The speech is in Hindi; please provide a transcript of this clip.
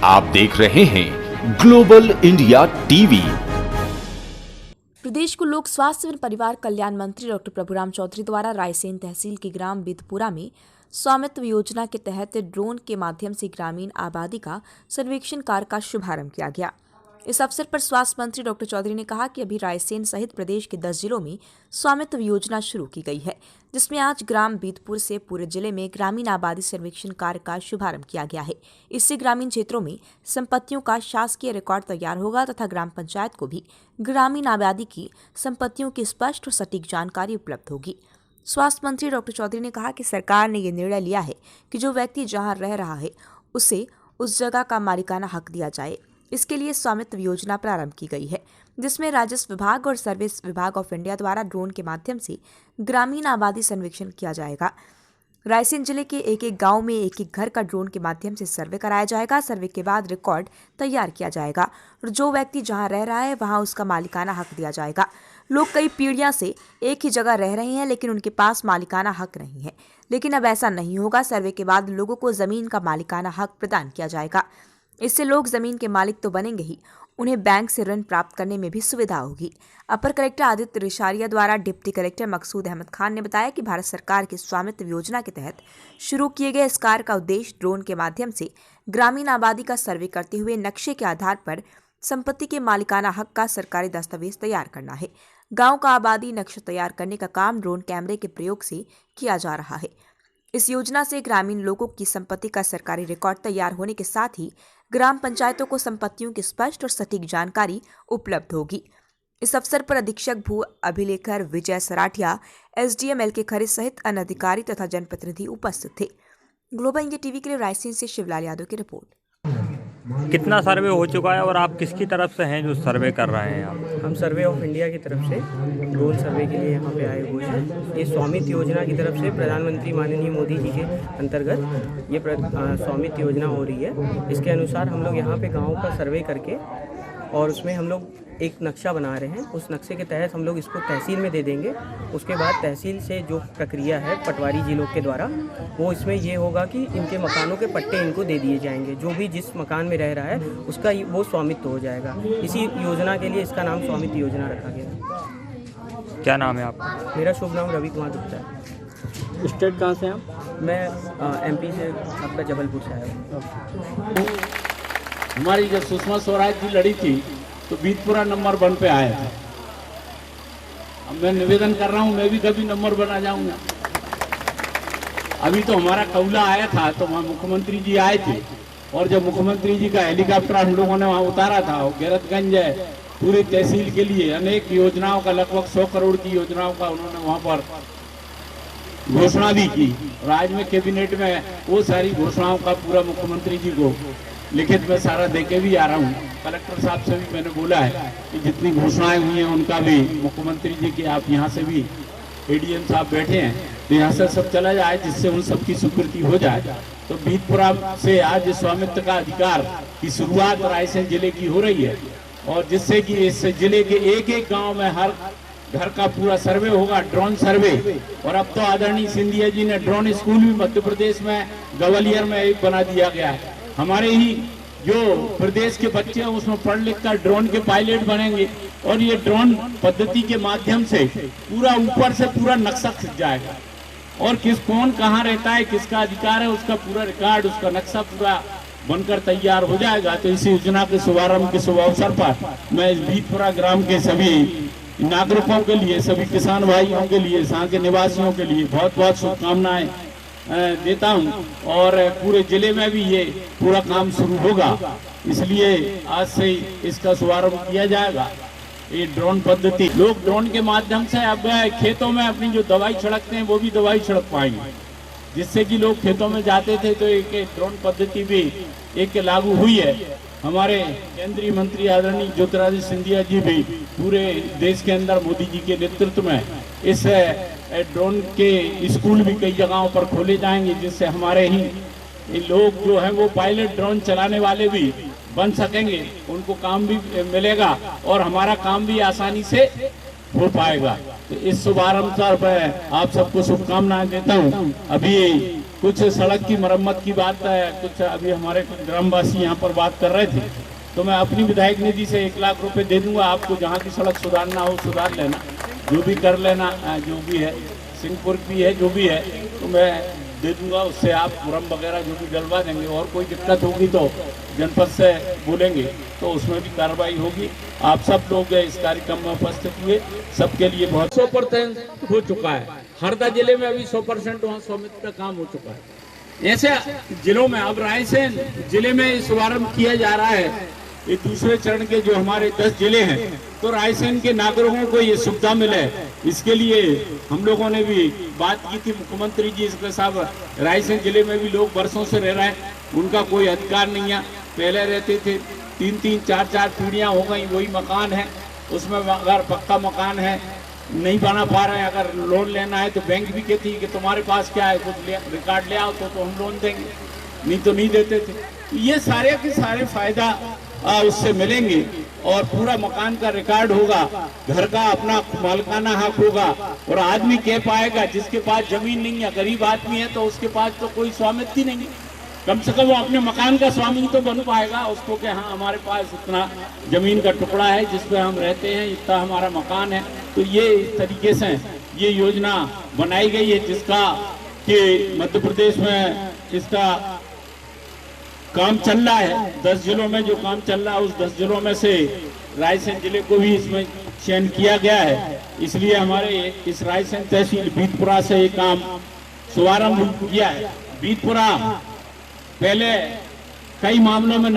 आप देख रहे हैं ग्लोबल इंडिया टीवी। प्रदेश को लोक स्वास्थ्य एवं परिवार कल्याण मंत्री डॉक्टर प्रभुराम चौधरी द्वारा रायसेन तहसील के ग्राम बिधपुरा में स्वामित्व योजना के तहत ड्रोन के माध्यम से ग्रामीण आबादी का सर्वेक्षण कार्य का शुभारंभ किया गया। इस अवसर पर स्वास्थ्य मंत्री डॉक्टर चौधरी ने कहा कि अभी रायसेन सहित प्रदेश के 10 जिलों में स्वामित्व योजना शुरू की गई है, जिसमें आज ग्राम बिधपुर से पूरे जिले में ग्रामीण आबादी सर्वेक्षण कार्य का शुभारंभ किया गया है। इससे ग्रामीण क्षेत्रों में संपत्तियों का शासकीय रिकॉर्ड तैयार होगा तथा ग्राम पंचायत को भी ग्रामीण आबादी की संपत्तियों की स्पष्ट और सटीक जानकारी उपलब्ध होगी। स्वास्थ्य मंत्री डॉक्टर चौधरी ने कहा कि सरकार ने यह निर्णय लिया है कि जो व्यक्ति जहां रह रहा है उसे उस जगह का मालिकाना हक दिया जाए। इसके लिए स्वामित्व योजना प्रारंभ की गई है, जिसमें राजस्व विभाग और सर्विस विभाग ऑफ इंडिया द्वारा ड्रोन के माध्यम से ग्रामीण आबादी सर्वेक्षण किया जाएगा। रायसेन जिले के एक एक गांव में एक एक घर का ड्रोन के माध्यम से सर्वे कराया जाएगा। सर्वे के बाद रिकॉर्ड तैयार किया जाएगा और जो व्यक्ति जहां रह रहा है वहां उसका मालिकाना हक दिया जाएगा। लोग कई पीढ़ियों से एक ही जगह रह रहे हैं, लेकिन उनके पास मालिकाना हक नहीं है, लेकिन अब ऐसा नहीं होगा। सर्वे के बाद लोगों को जमीन का मालिकाना हक प्रदान किया जाएगा। इससे लोग जमीन के मालिक तो बनेंगे ही, उन्हें बैंक से ऋण प्राप्त करने में भी सुविधा होगी। अपर कलेक्टर आदित्य रिशारिया द्वारा डिप्टी कलेक्टर मकसूद अहमद खान ने बताया कि भारत सरकार की स्वामित्व योजना के तहत शुरू किए गए इस कार्य का उद्देश्य ड्रोन के माध्यम से ग्रामीण आबादी का सर्वे करते हुए नक्शे के आधार पर संपत्ति के मालिकाना हक का सरकारी दस्तावेज तैयार करना है। गाँव का आबादी नक्शा तैयार करने का काम ड्रोन कैमरे के प्रयोग से किया जा रहा है। इस योजना से ग्रामीण लोगों की संपत्ति का सरकारी रिकॉर्ड तैयार होने के साथ ही ग्राम पंचायतों को संपत्तियों की स्पष्ट और सटीक जानकारी उपलब्ध होगी। इस अवसर पर अधीक्षक भू अभिलेखर विजय सराठिया, एसडीएम एल के खरे सहित अन्य अधिकारी तथा जनप्रतिनिधि उपस्थित थे। ग्लोबल इंडिया टीवी के लिए रायसेन से शिवलाल यादव की रिपोर्ट। कितना सर्वे हो चुका है और आप किसकी तरफ से हैं जो सर्वे कर रहे हैं? आप हम सर्वे ऑफ इंडिया की तरफ से ड्रोन सर्वे के लिए यहाँ पे आए हुए हैं। ये स्वामित्व योजना की तरफ से प्रधानमंत्री माननीय मोदी जी के अंतर्गत ये स्वामित्व योजना हो रही है। इसके अनुसार हम लोग यहाँ पे गाँव का सर्वे करके और उसमें हम लोग एक नक्शा बना रहे हैं। उस नक्शे के तहत हम लोग इसको तहसील में दे देंगे। उसके बाद तहसील से जो प्रक्रिया है पटवारी जी लोग के द्वारा, वो इसमें ये होगा कि इनके मकानों के पट्टे इनको दे दिए जाएंगे। जो भी जिस मकान में रह रहा है उसका वो स्वामित्व हो जाएगा। इसी योजना के लिए इसका नाम स्वामित्व योजना रखा गया। क्या नाम है आपका? मेरा शुभ नाम रवि कुमार गुप्ता है। स्टेट कहाँ से आप? मैं एमपी से आपका जबलपुर से आया हूँ। हमारी जब सुषमा स्वराज जी लड़ी थी तो बिधपुरा नंबर 1 पे आया था। अब मैं निवेदन कर रहा हूँ, मैं भी कभी नंबर 1 आ जाऊंगा। अभी तो हमारा कौला आया था तो वहाँ मुख्यमंत्री जी आए थे और जब मुख्यमंत्री जी का हेलीकॉप्टर हम लोगों ने वहाँ उतारा था, गैरतगंज है पूरी तहसील के लिए अनेक योजनाओं का, लगभग 100 करोड़ की योजनाओं का उन्होंने वहाँ पर घोषणा भी की। राज्य में कैबिनेट में वो सारी घोषणाओं का पूरा मुख्यमंत्री जी को लिखित में सारा देके भी आ रहा हूँ। कलेक्टर साहब से भी मैंने बोला है कि जितनी घोषणाएं हुई हैं उनका भी मुख्यमंत्री जी की, आप यहाँ से भी एडीएम साहब बैठे हैं तो यहाँ से सब चला जाए, जिससे उन सबकी स्वीकृति हो जाए। तो बिधपुरा से आज स्वामित्व का अधिकार की शुरुआत रायसेन जिले की हो रही है और जिससे कि इस जिले के एक एक गाँव में हर घर का पूरा सर्वे होगा, ड्रोन सर्वे। और अब तो आदरणीय सिंधिया जी ने ड्रोन स्कूल भी मध्य प्रदेश में ग्वालियर में एक बना दिया गया है। हमारे ही जो प्रदेश के बच्चे हैं उसमें पढ़ लिख कर ड्रोन के पायलट बनेंगे और ये ड्रोन पद्धति के माध्यम से पूरा ऊपर से पूरा नक्शा खिंच जाएगा और कौन कहाँ रहता है, किसका अधिकार है, उसका पूरा रिकॉर्ड, उसका नक्शा पूरा बनकर तैयार हो जाएगा। तो इस योजना के शुभारंभ के शुभ अवसर पर मैं इस बिधपुरा ग्राम के सभी नागरिकों के लिए, सभी किसान भाइयों के लिए, यहाँ के निवासियों के लिए बहुत बहुत शुभकामनाएं देता हूं और पूरे जिले में भी ये पूरा काम शुरू होगा, इसलिए आज से इसका शुभारंभ किया जाएगा। ये ड्रोन पद्धति, लोग ड्रोन के माध्यम से अब खेतों में अपनी जो दवाई छिड़कते हैं वो भी दवाई छिड़क पाएंगे, जिससे कि लोग खेतों में जाते थे तो एक ड्रोन पद्धति भी एक लागू हुई है। हमारे केंद्रीय मंत्री आदरणीय ज्योतिरादित्य सिंधिया जी भी पूरे देश के अंदर मोदी जी के नेतृत्व में इस ड्रोन के स्कूल भी कई जगहों पर खोले जाएंगे, जिससे हमारे ही लोग जो हैं वो पायलट ड्रोन चलाने वाले भी बन सकेंगे, उनको काम भी मिलेगा और हमारा काम भी आसानी से हो पाएगा। तो इस शुभारंभ पर आप सबको शुभकामनाएं देता हूँ। अभी कुछ सड़क की मरम्मत की बात है, कुछ अभी हमारे ग्रामवासी यहाँ पर बात कर रहे थे, तो मैं अपनी विधायक निधि से 1 लाख रुपए दे दूंगा आपको। जहाँ की सड़क सुधारना हो सुधार लेना, जो भी कर लेना, जो भी है सिंहपुर भी है, जो भी है तो मैं दे दूंगा, उससे आप मुरम वगैरह जो भी डलवा देंगे। और कोई दिक्कत होगी तो जनपद से बोलेंगे तो उसमें भी कार्रवाई होगी। आप सब लोग इस कार्यक्रम में उपस्थित हुए, सबके लिए बहुत 100% हो चुका है। हरदा जिले में अभी 100% वहाँ स्वामित्व का काम हो चुका है। ऐसे जिलों में अब रायसेन जिले में शुभारंभ किया जा रहा है। ये दूसरे चरण के जो हमारे 10 जिले हैं, तो रायसेन के नागरिकों को ये सुविधा मिले, इसके लिए हम लोगों ने भी बात की थी। मुख्यमंत्री जी इसके साथ रायसेन जिले में भी लोग वर्षों से रह रहे हैं, उनका कोई अधिकार नहीं है। पहले रहते थे 3-3, 4-4 पीढ़ियां हो गई, वही मकान है, उसमें अगर पक्का मकान है नहीं बना पा रहे हैं, अगर लोन लेना है तो बैंक भी कहती है कि तुम्हारे पास क्या है, कुछ रिकॉर्ड ले आओ तो हम लोन देंगे, नहीं तो नहीं देते थे। ये सारे के सारे फायदा उससे मिलेंगे और पूरा मकान का रिकॉर्ड होगा, घर का अपना मालिकाना हक होगा। और आदमी कह पाएगा जिसके पास जमीन नहीं है, गरीब आदमी है, तो उसके पास तो कोई स्वामित्व ही नहीं है, कम से कम वो अपने मकान का स्वामी तो बन पाएगा। उसको कि हाँ हमारे पास इतना जमीन का टुकड़ा है जिस पे हम रहते हैं, इतना हमारा मकान है। तो ये इस तरीके से ये योजना बनाई गई है, जिसका कि मध्य प्रदेश में इसका काम चल रहा है। 10 जिलों में जो काम चल रहा है, उस 10 जिलों में से रायसेन जिले को भी इसमें चयन किया गया है। इसलिए हमारे इस रायसेन तहसील बीतपुरा से ये काम शुभारंभ किया है। बीतपुरा पहले कई मामलों में